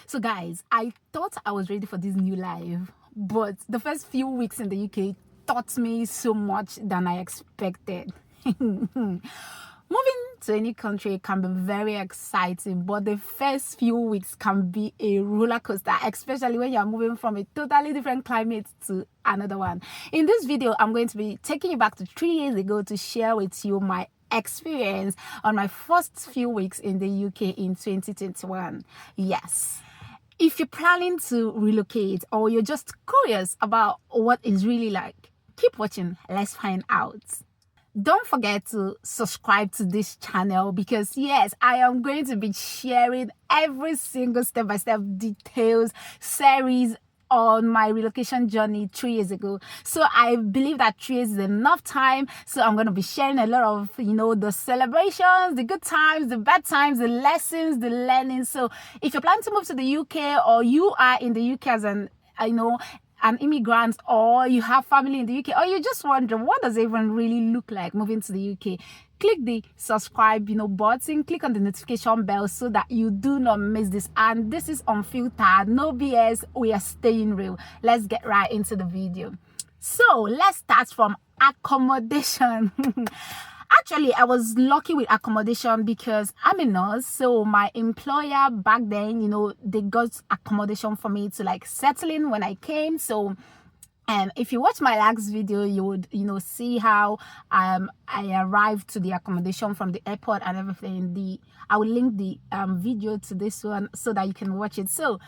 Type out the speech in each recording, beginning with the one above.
So guys, I thought I was ready for this new life, but the first few weeks in the UK taught me so much than I expected. Moving to any country can be very exciting, but the first few weeks can be a roller coaster, especially when you're moving from a totally different climate to another one. In this video, I'm going to be taking you back to 3 years ago to share with you my experience on my first few weeks in the UK in 2021. Yes. If you're planning to relocate or you're just curious about what it's really like, keep watching. Let's find out. Don't forget to subscribe to this channel because yes, I am going to be sharing every single step-by-step details series on my relocation journey 3 years ago. So I believe that 3 years is enough time. So I'm going to be sharing a lot of, the celebrations, the good times, the bad times, the lessons, the learning. So if you're planning to move to the UK or you are in the UK as an immigrant, or you have family in the UK, or you just wonder what does it even really look like moving to the UK, click the subscribe button, click on the notification bell so that you do not miss this. And this is unfiltered, no BS, we are staying real. Let's get right into the video. So let's start from accommodation. Actually, I was lucky with accommodation because I'm a nurse. So my employer back then, they got accommodation for me to like settle in when I came. So if you watch my last video, you would, see how I arrived to the accommodation from the airport and everything. I will link the video to this one so that you can watch it. So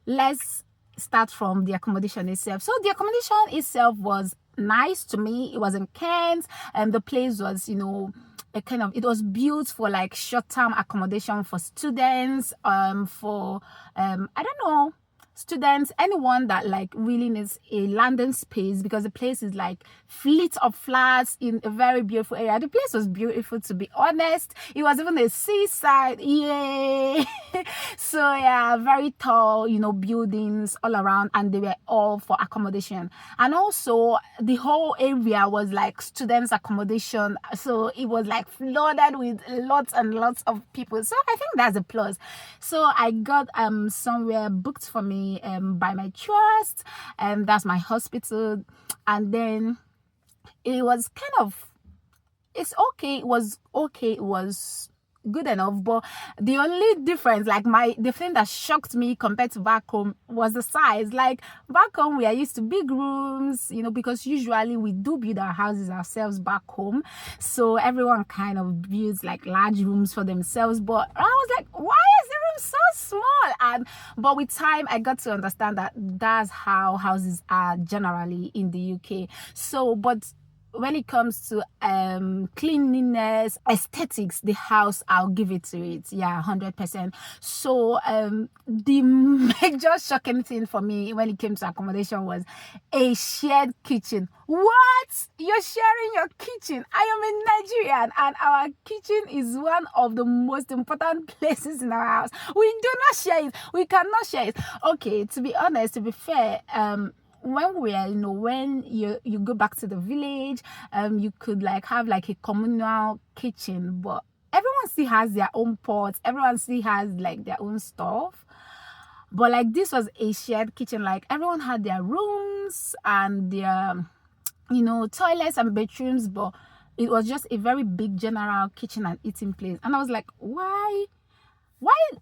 let's start from the accommodation itself. So the accommodation itself was nice to me. It was in Kent, and the place was, it was built for like short-term accommodation for students, students, anyone that like really needs a landing space, because the place is like fleet of flats in a very beautiful area. The place was beautiful, to be honest. It was even a seaside. Yay. So yeah, very tall, buildings all around, and they were all for accommodation. And also the whole area was like students accommodation, so it was like flooded with lots and lots of people. So I think that's a plus. So I got somewhere booked for me by my trust, and that's my hospital. And then it was it was good enough, but the only difference, the thing that shocked me compared to back home was the size. Like back home we are used to big rooms, because usually we do build our houses ourselves back home, so everyone kind of builds like large rooms for themselves. But I was like, why is the room so small? But with time I got to understand that that's how houses are generally in the UK. So but when it comes to cleanliness, aesthetics, the house, I'll give it to it. Yeah, 100%. So the major shocking thing for me when it came to accommodation was a shared kitchen. What? You're sharing your kitchen? I am in Nigerian, and our kitchen is one of the most important places in our house. We do not share it. We cannot share it. Okay, to be honest, to be fair, when we are, when you go back to the village, you could like have like a communal kitchen, but everyone still has their own pots, everyone still has like their own stuff. But like this was a shared kitchen, like everyone had their rooms and their toilets and bedrooms, but it was just a very big general kitchen and eating place. And I was like, why?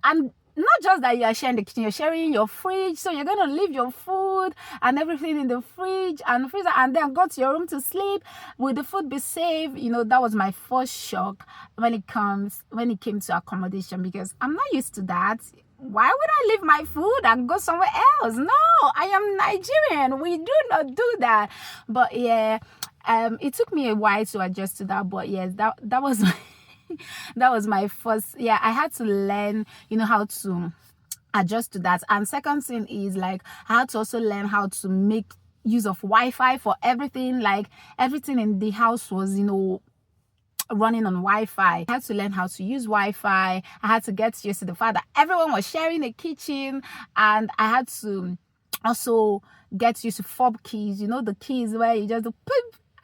And not just that you are sharing the kitchen, you're sharing your fridge. So you're going to leave your food and everything in the fridge and freezer, and then go to your room to sleep. Will the food be safe? That was my first shock when it came to accommodation, because I'm not used to that. Why would I leave my food and go somewhere else? No, I am Nigerian. We do not do that. But yeah, it took me a while to adjust to that. But yes, that was that was my first. Yeah, I had to learn, how to adjust to that. And second thing is like I had to also learn how to make use of Wi-Fi for everything. Like everything in the house was, running on Wi-Fi. I had to learn how to use Wi-Fi. I had to get used to the fact that everyone was sharing a kitchen, and I had to also get used to fob keys. The keys where you just do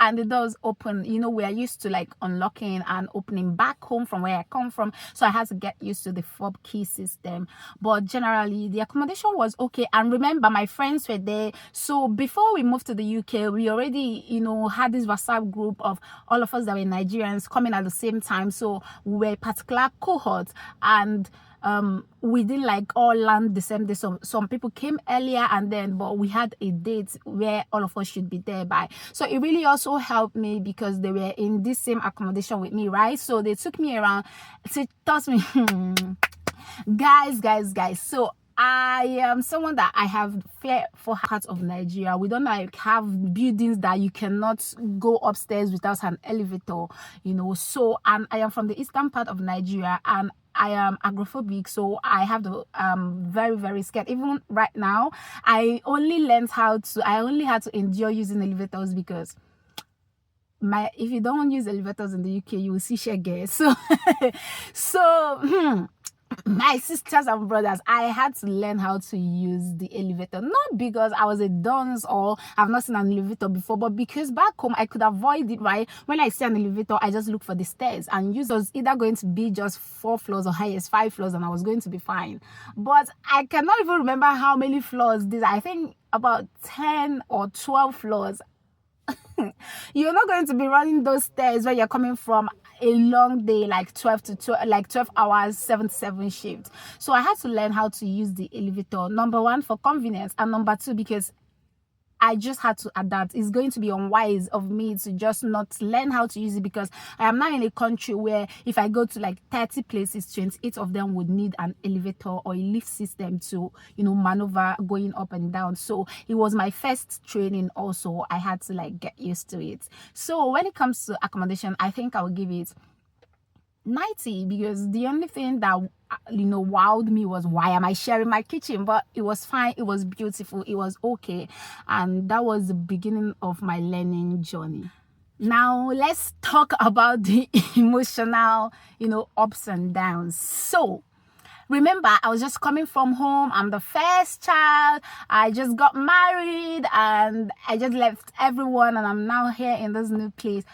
and the doors open. You know, we are used to like unlocking and opening back home from where I come from, so I had to get used to the fob key system. But generally the accommodation was okay. And remember, my friends were there, so before we moved to the UK, we already, you know, had this WhatsApp group of all of us that were Nigerians coming at the same time. So we were a particular cohort, and we didn't like all land the same day. Some people came earlier, and then but we had a date where all of us should be there by. So it really also helped me because they were in this same accommodation with me, right? So they took me around to taught me guys, so I am someone that I have fear for parts of Nigeria. We don't like have buildings that you cannot go upstairs without an elevator, you know. So, and I am from the eastern part of Nigeria, and I am agoraphobic, so I have the very scared. Even right now, I only had to endure using elevators because if you don't use elevators in the UK, you will see shege. So my sisters and brothers, I had to learn how to use the elevator, not because I was a dunce or I've not seen an elevator before, but because back home I could avoid it, right? When I see an elevator, I just look for the stairs, and use was either going to be just 4 floors or highest 5 floors, and I was going to be fine. But I cannot even remember how many floors this. I think about 10 or 12 floors. You're not going to be running those stairs where you're coming from a long day, like 12 hours, 7 to 7 shifts. So I had to learn how to use the elevator, number one, for convenience, and number two, because I just had to adapt. It's going to be unwise of me to just not learn how to use it, because I am now in a country where if I go to like 30 places, 28 of them would need an elevator or a lift system to, you know, maneuver going up and down. So it was my first training also. I had to like get used to it. So when it comes to accommodation, I think I will give it 90, because the only thing that, you know, wowed me was, why am I sharing my kitchen? But it was fine, it was beautiful, it was okay, and that was the beginning of my learning journey. Now let's talk about the emotional, you know, ups and downs. So remember, I was just coming from home. I'm the first child. I just got married and I just left everyone, and I'm now here in this new place.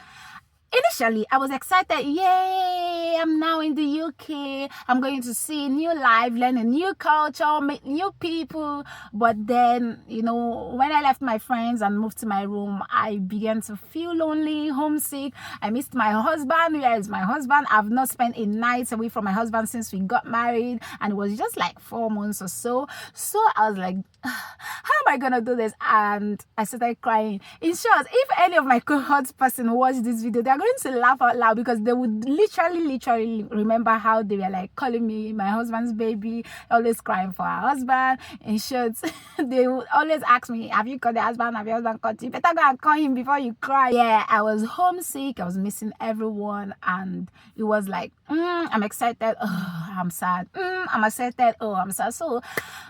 Initially, I was excited. Yay, I'm now in the UK. I'm going to see new life, learn a new culture, meet new people. But then, you know, when I left my friends and moved to my room, I began to feel lonely, homesick. I missed my husband. Where is my husband? I've not spent a night away from my husband since we got married, and it was just like 4 months or so. So I was like, how am I gonna do this? And I started crying. In short, if any of my cohort person watch this video, they're going to laugh out loud, because they would literally remember how they were like calling me my husband's baby, always crying for her husband. In short, they would always ask me, have you called the husband? Have your husband called you? Better go and call him before you cry. Yeah, I was homesick. I was missing everyone, and it was like, I'm excited, oh, I'm sad, I'm excited, oh, I'm sad. So,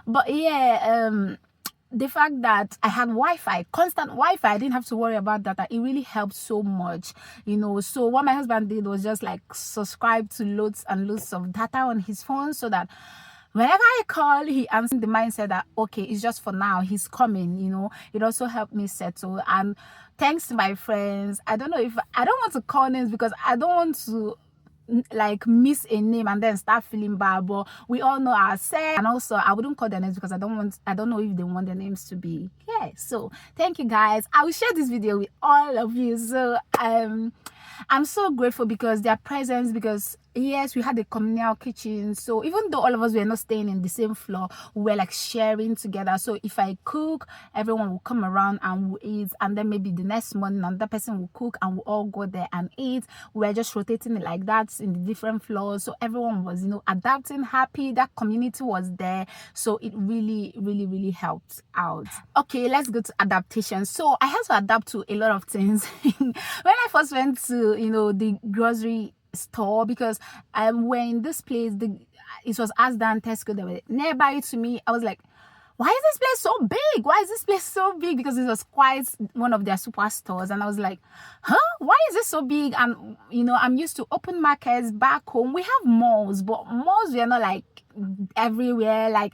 but yeah, the fact that I had Wi-Fi, constant Wi-Fi, I didn't have to worry about that. It really helped so much, you know. So what my husband did was just like subscribe to loads and loads of data on his phone, so that whenever I call, he answered the mindset that, okay, it's just for now, he's coming, you know. It also helped me settle. And thanks to my friends, I don't want to call names because I don't want to like miss a name and then start feeling bad, but we all know ourselves. And also, I wouldn't call their names because I don't know if they want their names to be here. So thank you guys. I will share this video with all of you. So I'm so grateful because their presence, because yes, we had a communal kitchen. So even though all of us were not staying in the same floor, we were like sharing together. So if I cook, everyone will come around and we'll eat, and then maybe the next morning another person will cook and we'll all go there and eat. We were just rotating it like that in the different floors. So everyone was, you know, adapting, happy. That community was there. So it really helped out. Okay, let's go to adaptation. So I had to adapt to a lot of things. When I first went to, you know, the grocery store, because we're in this place, it was Asda and Tesco that were nearby to me. I was like, why is this place so big? Why is this place so big? Because it was quite one of their superstores, and I was like, why is this so big? And you know, I'm used to open markets back home. We have malls, but malls were not like everywhere. Like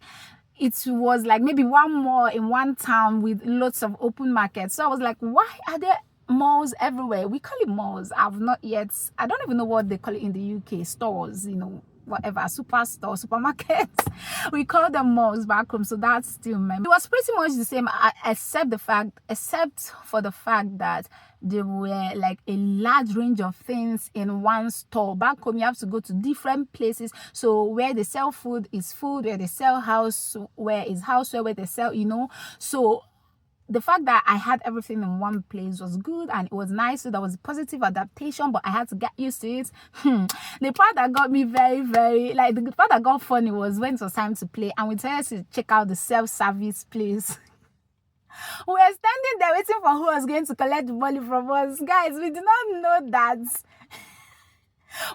it was like maybe one mall in one town with lots of open markets. So I was like, why are there malls everywhere. We call it malls. I've not yet, I don't even know what they call it in the UK. Stores, you know, whatever, superstore, supermarkets. We call them malls back home. So that's still my, it was pretty much the same, except for the fact that there were like a large range of things in one store. Back home you have to go to different places. So where they sell food is food, where they sell houseware is houseware, where they sell, you know. So the fact that I had everything in one place was good and it was nice. So that was a positive adaptation, but I had to get used to it. The part that got me very, like, the part that got funny was when it was time to play and we decided to check out the self-service place. We were standing there waiting for who was going to collect the money from us. Guys, we did not know that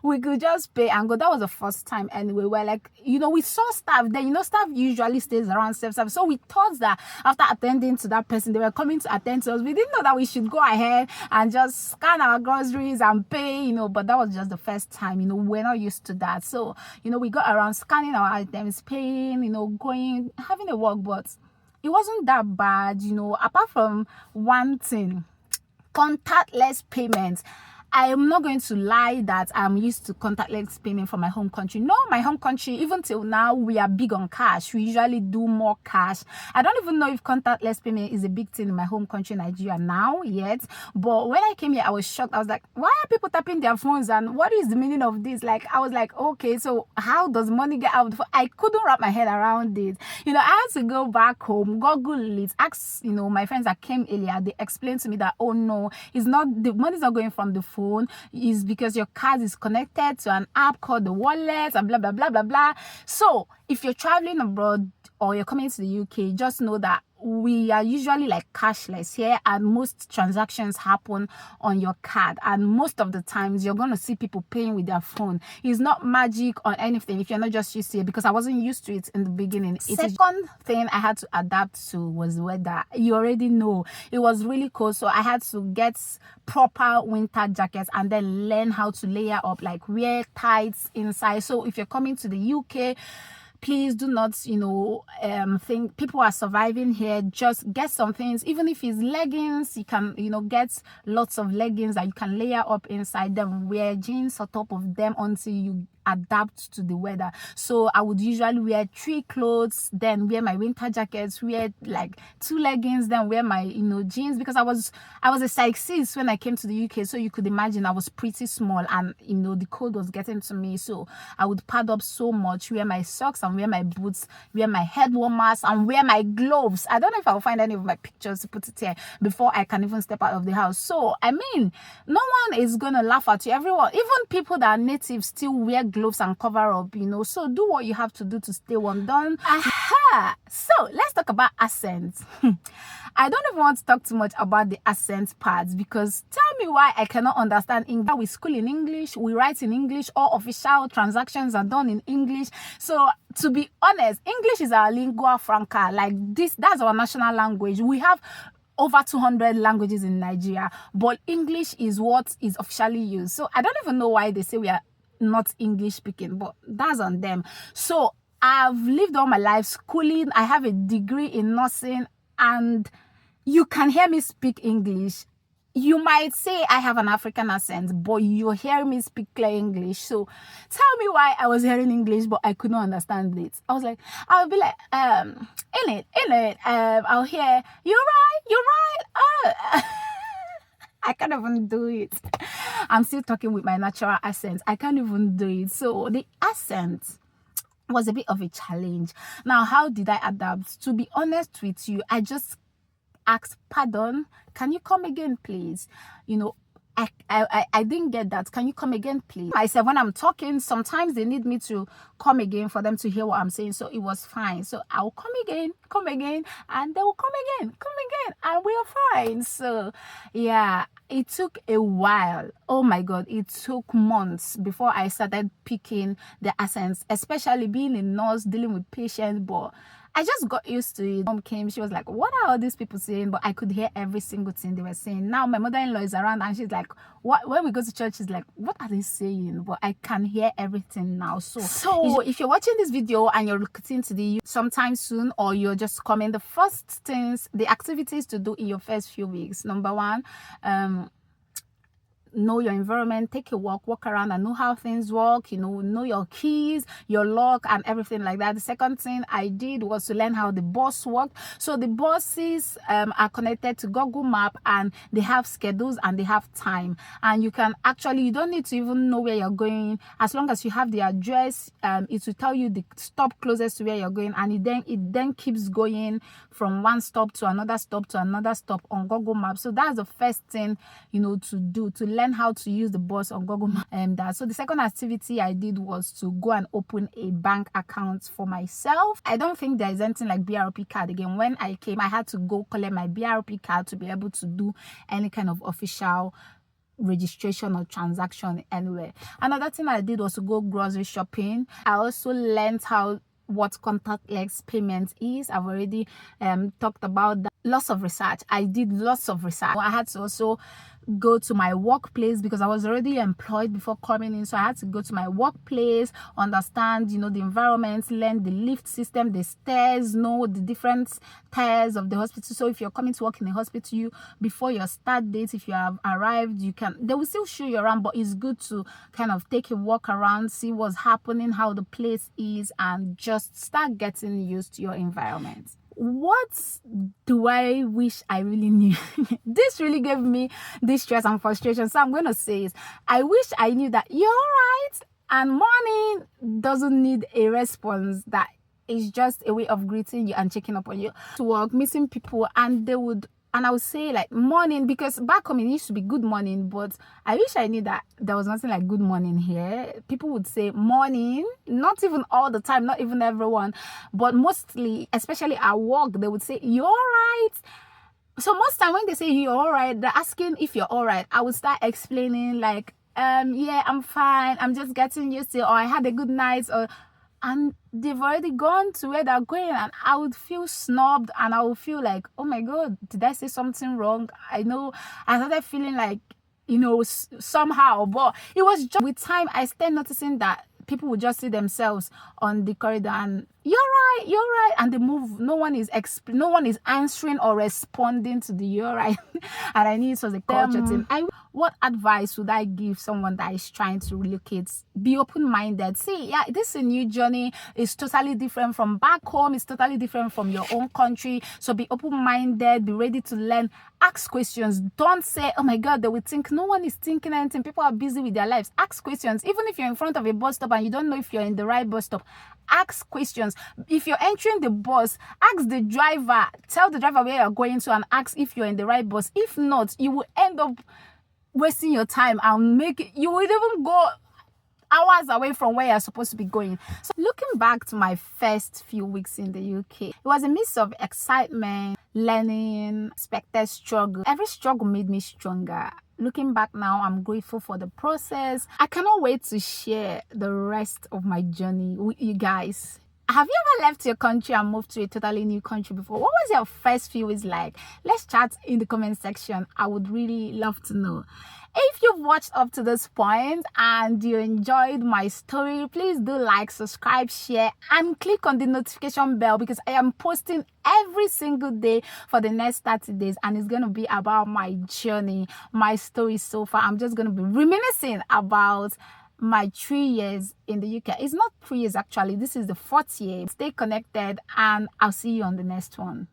we could just pay and go. That was the first time anyway. We're like, you know, we saw staff there. You know, staff usually stays around self-service. So we thought that after attending to that person, they were coming to attend to us. We didn't know that we should go ahead and just scan our groceries and pay, you know, but that was just the first time, you know, we're not used to that. So, you know, we got around scanning our items, paying, you know, going, having a walk, but it wasn't that bad, you know, apart from one thing, contactless payments. I am not going to lie that I'm used to contactless payment from my home country. No, my home country, even till now, we are big on cash. We usually do more cash. I don't even know if contactless payment is a big thing in my home country, Nigeria, now yet. But when I came here, I was shocked. I was like, why are people tapping their phones? And what is the meaning of this? Like, I was like, okay, so how does money get out of the phone? I couldn't wrap my head around it. You know, I had to go back home, Google it, ask, you know, my friends that came earlier. They explained to me that, oh no, it's not, the money's not going from the phone. Is because your card is connected to an app called the wallet and blah blah blah. So if you're traveling abroad or you're coming to the UK, just know that we are usually like cashless here, and most transactions happen on your card, and most of the times you're going to see people paying with their phone. It's not magic or anything if you're not just used to it, because I wasn't used to it in the beginning. Second thing I had to adapt to was weather. You already know it was really cold, so I had to get proper winter jackets and then learn how to layer up, like wear tights inside. So if you're coming to the UK, please do not, you know, think people are surviving here. Just get some things, even if it's leggings, you can, you know, get lots of leggings that you can layer up inside them, wear jeans on top of them until you adapt to the weather. So I would usually wear 3 clothes, then wear my winter jackets, wear like 2 leggings, then wear my, you know, jeans, because I was a size 6 when I came to the UK. So you could imagine I was pretty small, and you know, the cold was getting to me. So I would pad up so much, wear my socks and wear my boots, wear my head warmers and wear my gloves. I don't know if I'll find any of my pictures to put it here before I can even step out of the house. So I mean, no one is gonna laugh at you. Everyone, even people that are native, still wear gloves and cover up, you know. So do what you have to do to stay warm. Done. Aha. So let's talk about accents. I don't even want to talk too much about the accent parts, because tell me why I cannot understand English. We school in English, we write in English, all official transactions are done in English. So to be honest, English is our lingua franca. Like this, that's our national language. We have over 200 languages in Nigeria, but English is what is officially used. So I don't even know why they say we are not English speaking, but that's on them. So I've lived all my life schooling. I have a degree in nursing, and you can hear me speak English. You might say I have an African accent, but you hear me speak clear English. So tell me why I was hearing English, but I couldn't understand it. I was like, I'll be like, in it. I'll hear, you're right. I can't even do it. I'm still talking with my natural accent. I can't even do it. So the accent was a bit of a challenge. Now, how did I adapt? To be honest with you, I just asked, pardon, can you come again, please? You know, I didn't get that. Can you come again, please? Myself, when I'm talking, sometimes they need me to come again for them to hear what I'm saying. So it was fine. So I'll come again, and they will come again, and we're fine. So yeah, it took a while. Oh my God, it took months before I started picking the accents, especially being a nurse dealing with patients. But I just got used to it. Mom came, she was like, what are all these people saying? But I could hear every single thing they were saying. Now my mother-in-law is around and she's like, what? When we go to church, she's like, what are they saying? But I can hear everything now. So if you're watching this video and you're looking to the sometime soon, or you're just coming, the first things, the activities to do in your first few weeks. Number one, know your environment, take a walk around and know how things work, know your keys, your lock and everything like that. The second thing I did was to learn how the bus worked. So the buses are connected to Google Map, and they have schedules and they have time, and you don't need to even know where you're going. As long as you have the address, it will tell you the stop closest to where you're going, and it then keeps going from one stop to another stop to another stop on Google Maps. So that's the first thing to do, to learn how to use the bus on Google Maps. So the second activity I did was to go and open a bank account for myself. I don't think there is anything like BRP card again. When I came, I had to go collect my BRP card to be able to do any kind of official registration or transaction anywhere. Another thing I did was to go grocery shopping. I also learned what contactless payment is. I've already talked about that. Lots of research. I did lots of research. I had to also go to my workplace because I was already employed before coming in. So I had to go to my workplace, understand, the environment, learn the lift system, the stairs, know the different tiers of the hospital. So if you're coming to work in a hospital, before your start date, if you have arrived, they will still show you around, but it's good to kind of take a walk around, see what's happening, how the place is, and just start getting used to your environment. What do I wish I really knew? This really gave me this stress and frustration. So I'm going to say is, I wish I knew that you're right and morning doesn't need a response, that is just a way of greeting you and checking up on you. To work, meeting people, and I would say like morning, because back home it used to be good morning, but I wish I knew that there was nothing like good morning here. People would say morning, not even all the time, not even everyone, but mostly, especially at work, they would say, you're right. So most time when they say you're all right, they're asking if you're all right. I would start explaining like, yeah, I'm fine, I'm just getting used to it, or I had a good night, and they've already gone to where they're going, and I would feel snubbed, and I would feel like, oh my god, did I say something wrong? I started feeling like, somehow, but it was just with time I started noticing that people would just see themselves on the corridor and you're right, and they move. No one is answering or responding to the you're right. And I knew it was a culture thing. What advice would I give someone that is trying to relocate? Be open-minded. See, yeah, this is a new journey. It's totally different from back home. It's totally different from your own country. So be open-minded. Be ready to learn. Ask questions. Don't say, oh my god, they will think. No one is thinking anything. People are busy with their lives. Ask questions. Even if you're in front of a bus stop and you don't know if you're in the right bus stop, ask questions. If you're entering the bus, ask the driver. Tell the driver where you're going to and ask if you're in the right bus. If not, you will end up wasting your time and you would even go hours away from where you're supposed to be going. So looking back to my first few weeks in the UK, it was a mix of excitement, learning, expected struggle. Every struggle made me stronger. Looking back now, I'm grateful for the process. I cannot wait to share the rest of my journey with you guys. Have you ever left your country and moved to a totally new country before? What was your first few weeks like? Let's chat in the comment section. I would really love to know. If you've watched up to this point and you enjoyed my story, please do like, subscribe, share, and click on the notification bell, because I am posting every single day for the next 30 days, and it's going to be about my journey, my story so far. I'm just going to be reminiscing about my 3 years in the UK. It's not 3 years actually. This is the 4th year. Stay connected, and I'll see you on the next one.